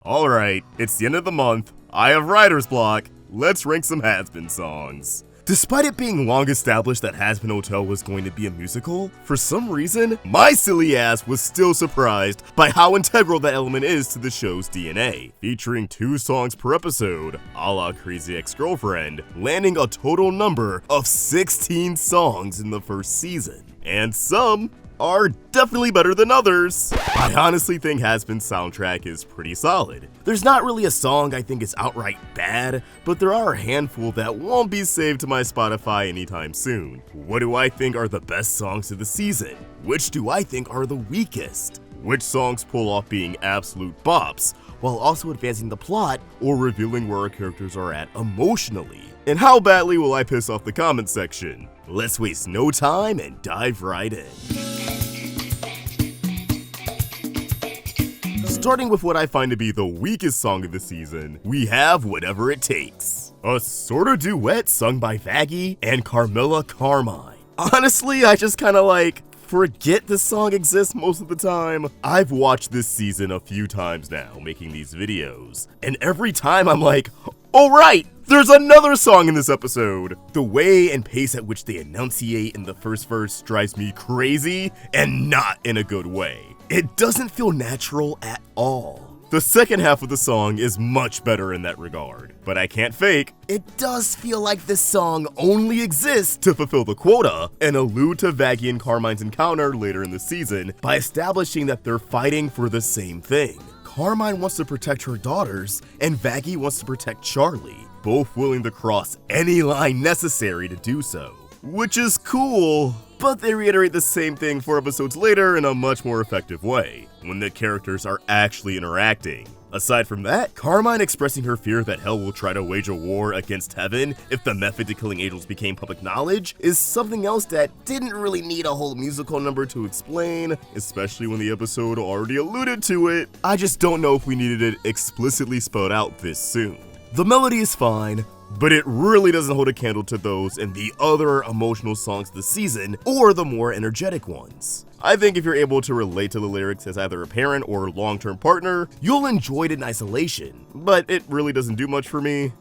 Alright, it's the end of the month, I have writer's block, let's rank some Hazbin songs. Despite it being long established that Hazbin Hotel was going to be a musical, for some reason, my silly ass was still surprised by how integral that element is to the show's DNA, featuring 2 songs per episode, a la Crazy Ex-Girlfriend, landing a total number of 16 songs in the first season. And some are definitely better than others. I honestly think Hazbin's soundtrack is pretty solid. There's not really a song I think is outright bad, but there are a handful that won't be saved to my Spotify anytime soon. What do I think are the best songs of the season? Which do I think are the weakest? Which songs pull off being absolute bops, while also advancing the plot or revealing where our characters are at emotionally? And how badly will I piss off the comment section? Let's waste no time and dive right in. Starting with what I find to be the weakest song of the season, we have Whatever It Takes, a sorta duet sung by Vaggie and Carmilla Carmine. Honestly, I just kinda forget this song exists most of the time. I've watched this season a few times now, making these videos, and every time I'm like, oh right, there's another song in this episode! The way and pace at which they enunciate in the first verse drives me crazy, and not in a good way. It doesn't feel natural at all. The second half of the song is much better in that regard, but I can't fake, it does feel like this song only exists to fulfill the quota and allude to Vaggie and Carmine's encounter later in the season by establishing that they're fighting for the same thing. Carmine wants to protect her daughters, and Vaggie wants to protect Charlie, both willing to cross any line necessary to do so. Which is cool, but they reiterate the same thing 4 episodes later in a much more effective way, when the characters are actually interacting. Aside from that, Carmine expressing her fear that hell will try to wage a war against heaven if the method to killing angels became public knowledge is something else that didn't really need a whole musical number to explain, especially when the episode already alluded to it. I just don't know if we needed it explicitly spelled out this soon. The melody is fine, but it really doesn't hold a candle to those in the other emotional songs of the season, or the more energetic ones. I think if you're able to relate to the lyrics as either a parent or long-term partner, you'll enjoy it in isolation, but it really doesn't do much for me.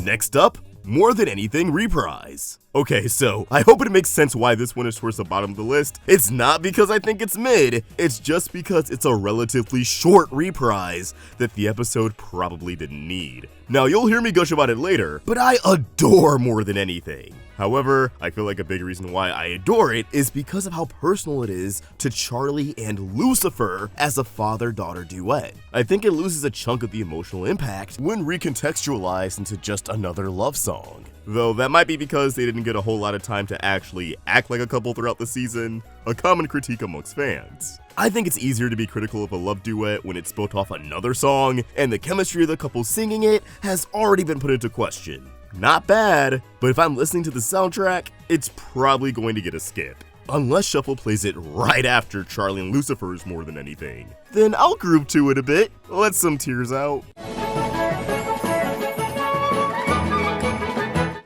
Next up, More Than Anything Reprise. Okay, so I hope it makes sense why this one is towards the bottom of the list. It's not because I think it's mid, it's just because it's a relatively short reprise that the episode probably didn't need. Now, you'll hear me gush about it later, but I adore More Than Anything. However, I feel like a big reason why I adore it is because of how personal it is to Charlie and Lucifer as a father-daughter duet. I think it loses a chunk of the emotional impact when recontextualized into just another love song. Though that might be because they didn't get a whole lot of time to actually act like a couple throughout the season, a common critique amongst fans. I think it's easier to be critical of a love duet when it's built off another song, and the chemistry of the couple singing it has already been put into question. Not bad, but if I'm listening to the soundtrack, it's probably going to get a skip. Unless Shuffle plays it right after Charlie and Lucifer's More Than Anything. Then I'll groove to it a bit, let some tears out.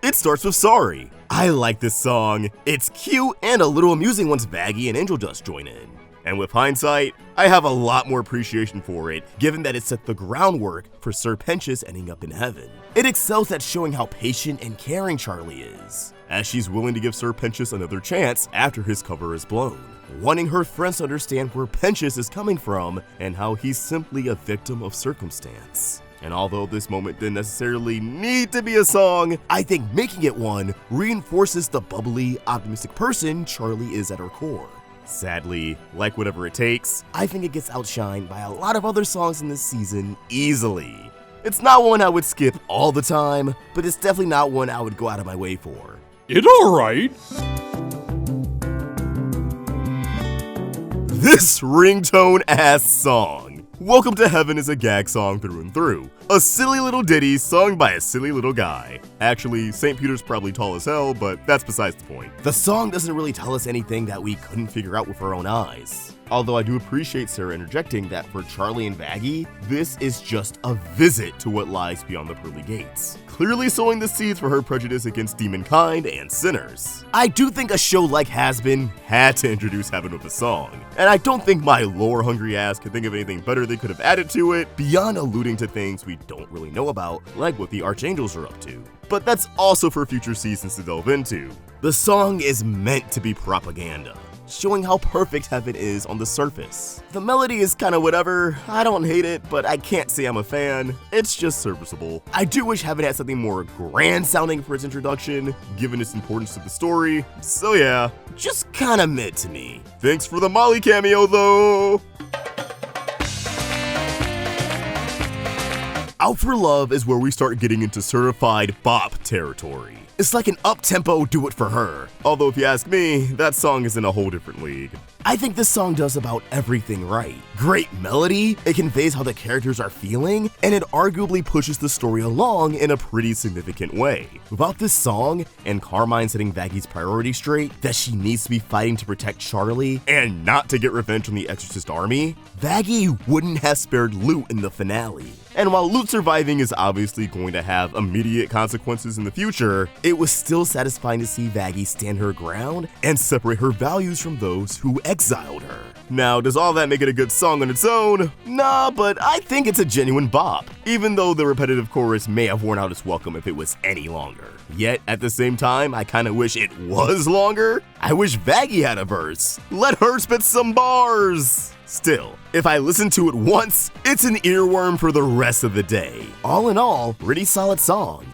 It starts with Sorry. I like this song. It's cute and a little amusing once Vaggie and Angel Dust join in. And with hindsight, I have a lot more appreciation for it, given that it set the groundwork for Sir Pentious ending up in heaven. It excels at showing how patient and caring Charlie is, as she's willing to give Sir Pentious another chance after his cover is blown, wanting her friends to understand where Pentious is coming from and how he's simply a victim of circumstance. And although this moment didn't necessarily need to be a song, I think making it one reinforces the bubbly, optimistic person Charlie is at her core. Sadly, like Whatever It Takes, I think it gets outshined by a lot of other songs in this season easily. It's not one I would skip all the time, but it's definitely not one I would go out of my way for. It's alright. This ringtone-ass song. Welcome to Heaven is a gag song through and through. A silly little ditty sung by a silly little guy. Actually, St. Peter's probably tall as hell, but that's besides the point. The song doesn't really tell us anything that we couldn't figure out with our own eyes. Although I do appreciate Sarah interjecting that for Charlie and Vaggie, this is just a visit to what lies beyond the pearly gates, clearly sowing the seeds for her prejudice against demonkind and sinners. I do think a show like Hazbin had to introduce Heaven with a song, and I don't think my lore-hungry ass could think of anything better they could have added to it beyond alluding to things we don't really know about, like what the Archangels are up to. But that's also for future seasons to delve into. The song is meant to be propaganda, showing how perfect Heaven is on the surface. The melody is kinda whatever, I don't hate it, but I can't say I'm a fan, it's just serviceable. I do wish Heaven had something more grand sounding for its introduction, given its importance to the story, so yeah, just kinda mid to me. Thanks for the Molly cameo though! Out for Love is where we start getting into certified bop territory. It's like an up-tempo do it for her, although if you ask me, that song is in a whole different league. I think this song does about everything right. Great melody, it conveys how the characters are feeling, and it arguably pushes the story along in a pretty significant way. Without this song, and Carmine setting Vaggie's priorities straight, that she needs to be fighting to protect Charlie, and not to get revenge on the Exorcist army, Vaggie wouldn't have spared Loot in the finale. And while Loot surviving is obviously going to have immediate consequences in the future, it was still satisfying to see Vaggie stand her ground and separate her values from those who exiled her. Now, does all that make it a good song on its own? Nah, but I think it's a genuine bop, even though the repetitive chorus may have worn out its welcome if it was any longer. Yet, at the same time, I kinda wish it was longer. I wish Vaggie had a verse. Let her spit some bars! Still, if I listen to it once, it's an earworm for the rest of the day. All in all, pretty solid song.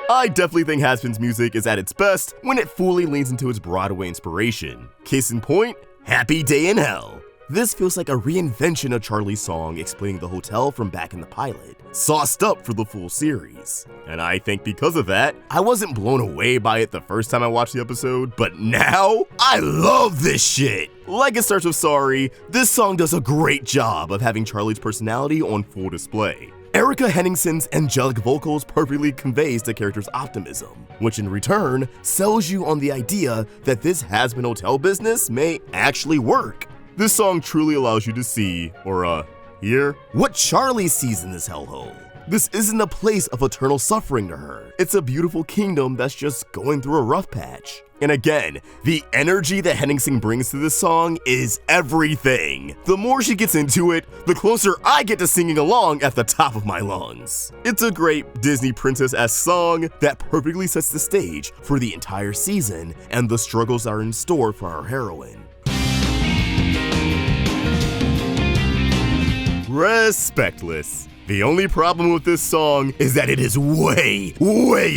I definitely think Hazbin's music is at its best when it fully leans into its Broadway inspiration. Case in point, Happy Day in Hell. This feels like a reinvention of Charlie's song explaining the hotel from back in the pilot, sauced up for the full series. And I think because of that, I wasn't blown away by it the first time I watched the episode, but now, I love this shit! Like it starts with Sorry, this song does a great job of having Charlie's personality on full display. Erica Henningsen's angelic vocals perfectly conveys the character's optimism, which in return sells you on the idea that this Hazbin Hotel business may actually work. This song truly allows you to see, or hear, what Charlie sees in this hellhole. This isn't a place of eternal suffering to her. It's a beautiful kingdom that's just going through a rough patch. And again, the energy that Henningsen brings to this song is everything. The more she gets into it, the closer I get to singing along at the top of my lungs. It's a great Disney princess-esque song that perfectly sets the stage for the entire season and the struggles that are in store for our heroine. Respectless. The only problem with this song is that it is way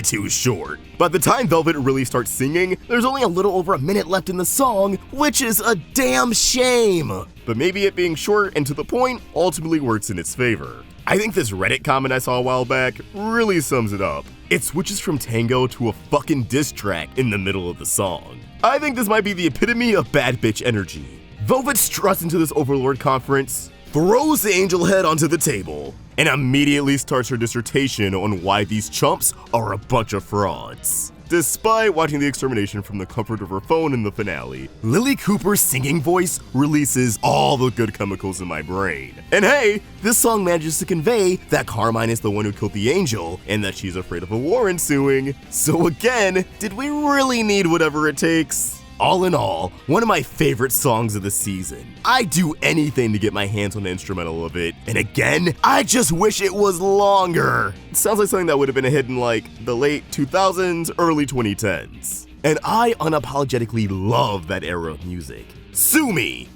too short. By the time Velvet really starts singing, there's only a little over a minute left in the song, which is a damn shame. But maybe it being short and to the point ultimately works in its favor. I think this Reddit comment I saw a while back really sums it up. It switches from tango to a fucking diss track in the middle of the song. I think this might be the epitome of bad bitch energy. Velvet struts into this Overlord conference, throws the angel head onto the table, and immediately starts her dissertation on why these chumps are a bunch of frauds. Despite watching the extermination from the comfort of her phone in the finale, Lily Cooper's singing voice releases all the good chemicals in my brain. And hey, this song manages to convey that Carmine is the one who killed the angel and that she's afraid of a war ensuing. So again, did we really need Whatever It Takes? All in all, one of my favorite songs of the season. I'd do anything to get my hands on the instrumental of it, and again, I just wish it was longer. It sounds like something that would have been a hit in like the late 2000s, early 2010s. And I unapologetically love that era of music. Sue me!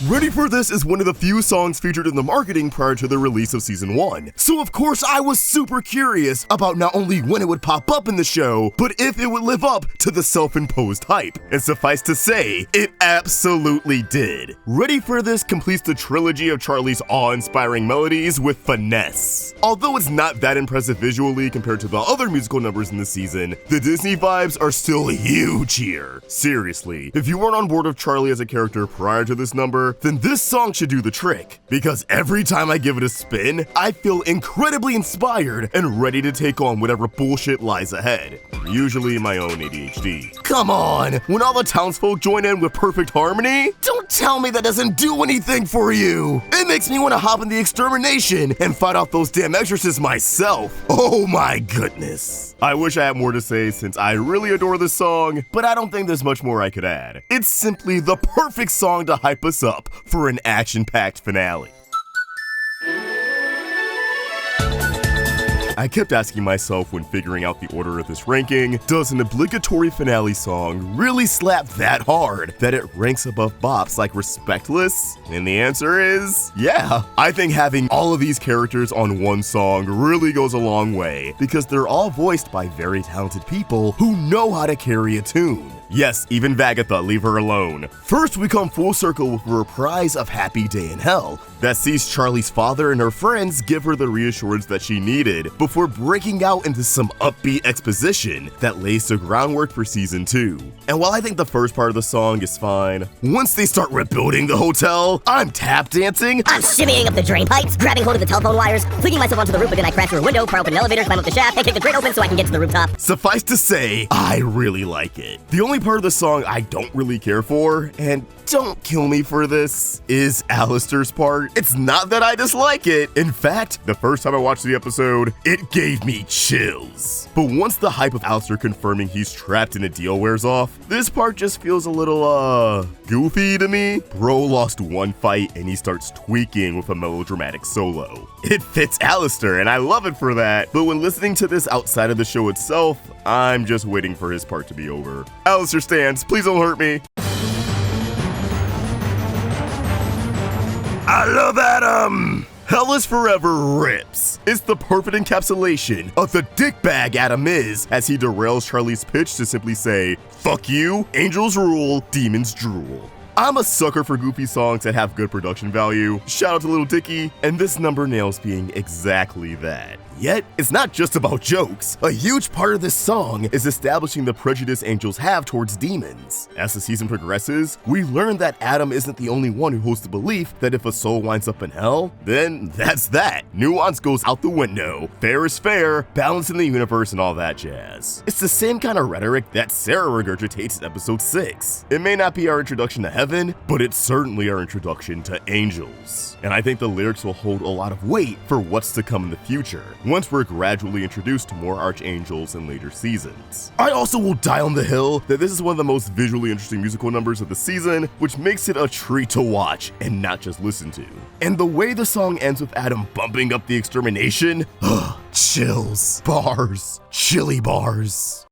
Ready for This is one of the few songs featured in the marketing prior to the release of season 1. So of course I was super curious about not only when it would pop up in the show, but if it would live up to the self-imposed hype. And suffice to say, it absolutely did. Ready for This completes the trilogy of Charlie's awe-inspiring melodies with finesse. Although it's not that impressive visually compared to the other musical numbers in the season, the Disney vibes are still huge here. Seriously, if you weren't on board with Charlie as a character prior to this number, for, then this song should do the trick. Because every time I give it a spin, I feel incredibly inspired and ready to take on whatever bullshit lies ahead. Usually my own ADHD. Come on, when all the townsfolk join in with perfect harmony, don't tell me that doesn't do anything for you. It makes me want to hop in the extermination and fight off those damn exorcists myself. Oh my goodness. I wish I had more to say since I really adore this song, but I don't think there's much more I could add. It's simply the perfect song to hype us up for an action-packed finale. I kept asking myself when figuring out the order of this ranking, does an obligatory finale song really slap that hard that it ranks above bops like Respectless? And the answer is, yeah. I think having all of these characters on one song really goes a long way, because they're all voiced by very talented people who know how to carry a tune. Yes, even Vaga thought leave her alone. First, we come full circle with a reprise of Happy Day in Hell that sees Charlie's father and her friends give her the reassurance that she needed before breaking out into some upbeat exposition that lays the groundwork for season 2. And while I think the first part of the song is fine, once they start rebuilding the hotel, I'm tap dancing, I'm shimmying up the drain pipes, grabbing hold of the telephone wires, flinging myself onto the roof, but then I crash through a window, pry open an elevator, climb up the shaft, and kick the drain open so I can get to the rooftop. Suffice to say, I really like it. The only part of the song I don't really care for, and don't kill me for this, is Alistair's part. It's not that I dislike it. In fact, the first time I watched the episode, it gave me chills. But once the hype of Alistair confirming he's trapped in a deal wears off, this part just feels a little, goofy to me. Bro lost one fight and he starts tweaking with a melodramatic solo. It fits Alistair and I love it for that, but when listening to this outside of the show itself, I'm just waiting for his part to be over. Alistair stands, please don't hurt me. I love Adam! Hell is Forever rips. It's the perfect encapsulation of the dickbag Adam is as he derails Charlie's pitch to simply say, fuck you, angels rule, demons drool. I'm a sucker for goofy songs that have good production value. Shout out to Little Dicky, and this number nails being exactly that. Yet, it's not just about jokes. A huge part of this song is establishing the prejudice angels have towards demons. As the season progresses, we learn that Adam isn't the only one who holds the belief that if a soul winds up in hell, then that's that. Nuance goes out the window. Fair is fair, balance in the universe, and all that jazz. It's the same kind of rhetoric that Sarah regurgitates in episode 6. It may not be our introduction to heaven, but it's certainly our introduction to angels. And I think the lyrics will hold a lot of weight for what's to come in the future, once we're gradually introduced to more archangels in later seasons. I also will die on the hill that this is one of the most visually interesting musical numbers of the season, which makes it a treat to watch and not just listen to. And the way the song ends with Adam bumping up the extermination, chills, bars, chilly bars.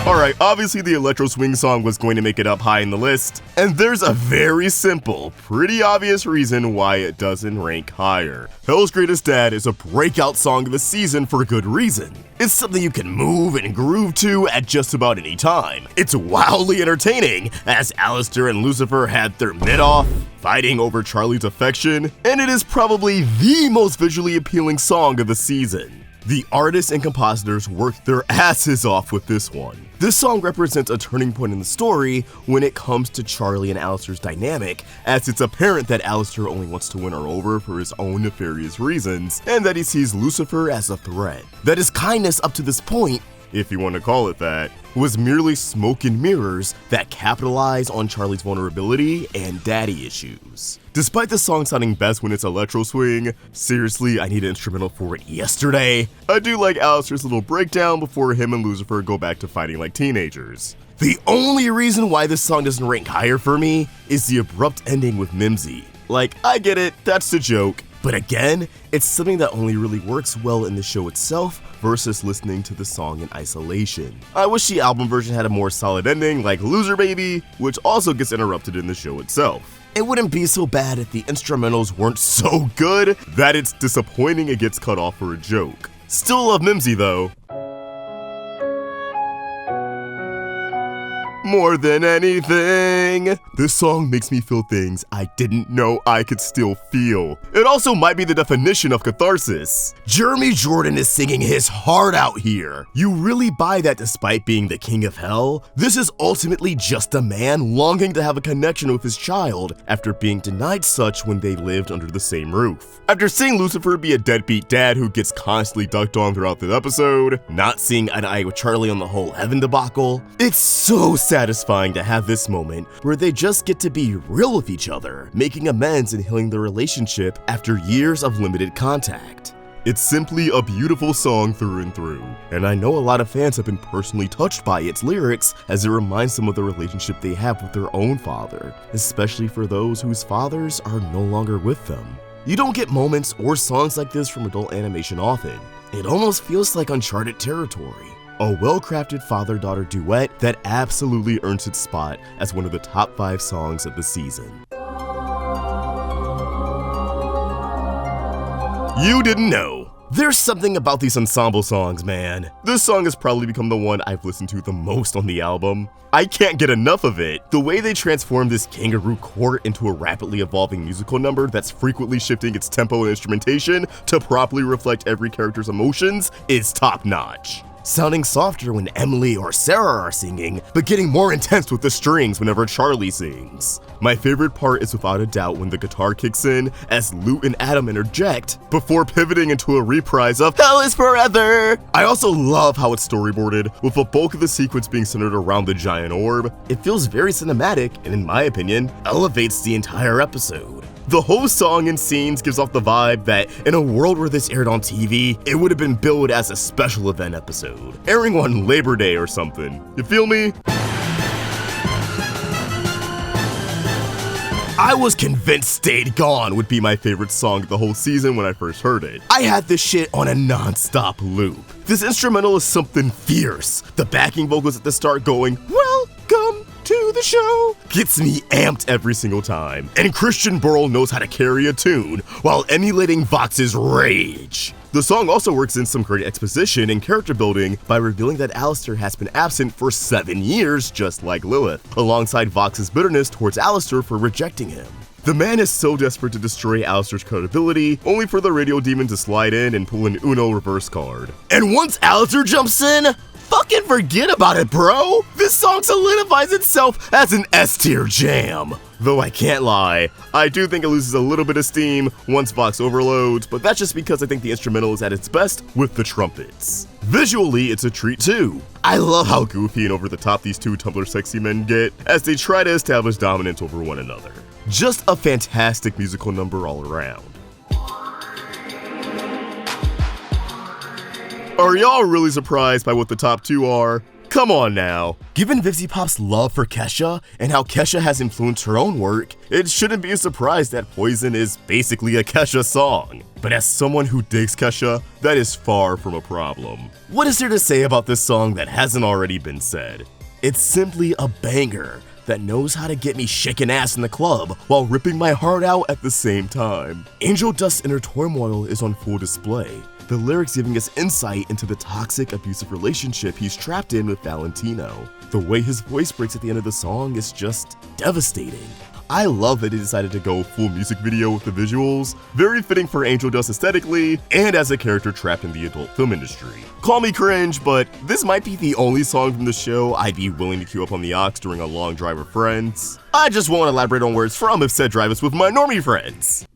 Alright, obviously the electro swing song was going to make it up high in the list, and there's a very simple, pretty obvious reason why it doesn't rank higher. Hell's Greatest Dad is a breakout song of the season for good reason. It's something you can move and groove to at just about any time. It's wildly entertaining, as Alistair and Lucifer had their mid-off, fighting over Charlie's affection, and it is probably the most visually appealing song of the season. The artists and compositors worked their asses off with this one. This song represents a turning point in the story when it comes to Charlie and Alistair's dynamic, as it's apparent that Alistair only wants to win her over for his own nefarious reasons, and that he sees Lucifer as a threat. That his kindness up to this point, if you want to call it that, was merely smoke and mirrors that capitalize on Charlie's vulnerability and daddy issues. Despite the song sounding best when it's electro swing, seriously, I need an instrumental for it yesterday. I do like Alistair's little breakdown before him and Lucifer go back to fighting like teenagers. The only reason why this song doesn't rank higher for me is the abrupt ending with Mimsy. Like, I get it, that's the joke. But again, it's something that only really works well in the show itself versus listening to the song in isolation. I wish the album version had a more solid ending like Loser Baby, which also gets interrupted in the show itself. It wouldn't be so bad if the instrumentals weren't so good that it's disappointing it gets cut off for a joke. Still love Mimsy though. more than anything. This song makes me feel things I didn't know I could still feel. It also might be the definition of catharsis. Jeremy Jordan is singing his heart out here. You really buy that despite being the king of hell? This is ultimately just a man longing to have a connection with his child after being denied such when they lived under the same roof. After seeing Lucifer be a deadbeat dad who gets constantly dunked on throughout the episode, not seeing eye to eye with Charlie on the whole heaven debacle, it's so satisfying to have this moment where they just get to be real with each other, making amends and healing their relationship after years of limited contact. It's simply a beautiful song through and through, and I know a lot of fans have been personally touched by its lyrics as it reminds them of the relationship they have with their own father, especially for those whose fathers are no longer with them. You don't get moments or songs like this from adult animation often. It almost feels like Uncharted Territory, a well-crafted father-daughter duet that absolutely earns its spot as one of the top 5 songs of the season. You didn't know. There's something about these ensemble songs, man. This song has probably become the one I've listened to the most on the album. I can't get enough of it. The way they transform this kangaroo court into a rapidly evolving musical number that's frequently shifting its tempo and instrumentation to properly reflect every character's emotions is top-notch. Sounding softer when Emily or Sarah are singing, but getting more intense with the strings whenever Charlie sings. My favorite part is without a doubt when the guitar kicks in as Lute and Adam interject before pivoting into a reprise of Hell is Forever. I also love how it's storyboarded, with the bulk of the sequence being centered around the giant orb. It feels very cinematic and, in my opinion, elevates the entire episode. The whole song and scenes gives off the vibe that in a world where this aired on TV, it would have been billed as a special event episode, airing on Labor Day or something. You feel me? I was convinced Stayed Gone would be my favorite song of the whole season when I first heard it. I had this shit on a non-stop loop. This instrumental is something fierce. The backing vocals at the start going, "Welcome to the show," gets me amped every single time. And Christian Burl knows how to carry a tune while emulating Vox's rage. The song also works in some great exposition and character building by revealing that Alistair has been absent for 7 years, just like Lilith, alongside Vox's bitterness towards Alistair for rejecting him. The man is so desperate to destroy Alistair's credibility, only for the radio demon to slide in and pull an Uno reverse card. And once Alistair jumps in, fucking forget about it, bro! This song solidifies itself as an S-tier jam. Though I can't lie, I do think it loses a little bit of steam once Vox overloads, but that's just because I think the instrumental is at its best with the trumpets. Visually, it's a treat too. I love how goofy and over the top these two Tumblr sexy men get as they try to establish dominance over one another. Just a fantastic musical number all around. Are y'all really surprised by what the top 2 are? Come on now. Given Vixie Pop's love for Kesha and how Kesha has influenced her own work, it shouldn't be a surprise that Poison is basically a Kesha song. But as someone who digs Kesha, that is far from a problem. What is there to say about this song that hasn't already been said? It's simply a banger that knows how to get me shaking ass in the club while ripping my heart out at the same time. Angel Dust's inner turmoil is on full display, the lyrics giving us insight into the toxic, abusive relationship he's trapped in with Valentino. The way his voice breaks at the end of the song is just devastating. I love that he decided to go full music video with the visuals, very fitting for Angel Dust aesthetically, and as a character trapped in the adult film industry. Call me cringe, but this might be the only song from the show I'd be willing to queue up on the aux during a long drive with friends. I just won't elaborate on where it's from if said drive is with my normie friends.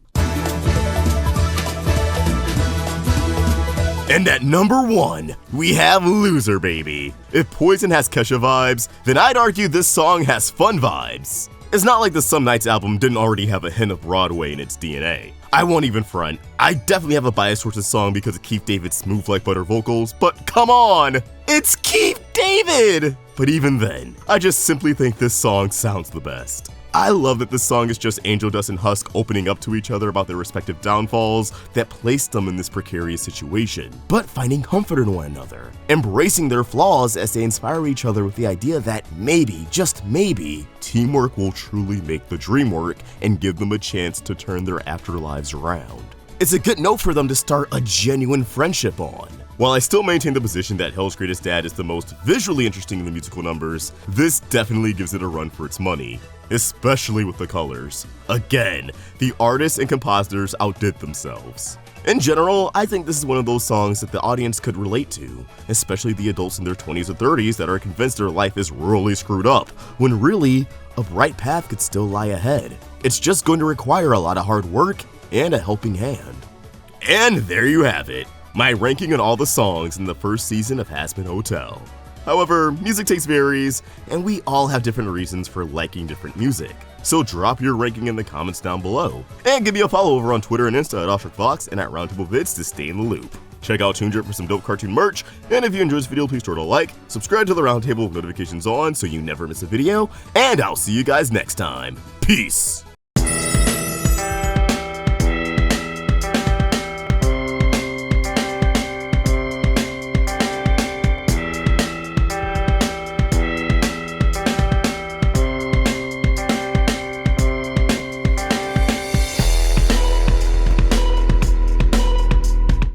And at number 1, we have Loser Baby. If Poison has Kesha vibes, then I'd argue this song has fun vibes. It's not like the Some Nights album didn't already have a hint of Broadway in its DNA. I won't even front. I definitely have a bias towards this song because of Keith David's smooth like butter vocals, but come on! It's Keith David! But even then, I just simply think this song sounds the best. I love that this song is just Angel Dust and Husk opening up to each other about their respective downfalls that placed them in this precarious situation, but finding comfort in one another, embracing their flaws as they inspire each other with the idea that maybe, just maybe, teamwork will truly make the dream work and give them a chance to turn their afterlives around. It's a good note for them to start a genuine friendship on. While I still maintain the position that Hell's Greatest Dad is the most visually interesting in the musical numbers, this definitely gives it a run for its money, especially with the colors. Again, the artists and compositors outdid themselves. In general, I think this is one of those songs that the audience could relate to, especially the adults in their 20s or 30s that are convinced their life is royally screwed up, when really, a bright path could still lie ahead. It's just going to require a lot of hard work and a helping hand. And there you have it, my ranking on all the songs in the first season of Hazbin Hotel. However, music taste varies, and we all have different reasons for liking different music. So drop your ranking in the comments down below, and give me a follow over on Twitter and Insta at AwestruckVox and at RoundtableVids to stay in the loop. Check out TuneDrip for some dope cartoon merch, and if you enjoyed this video, please throw it a like, subscribe to the Roundtable with notifications on so you never miss a video, and I'll see you guys next time. Peace!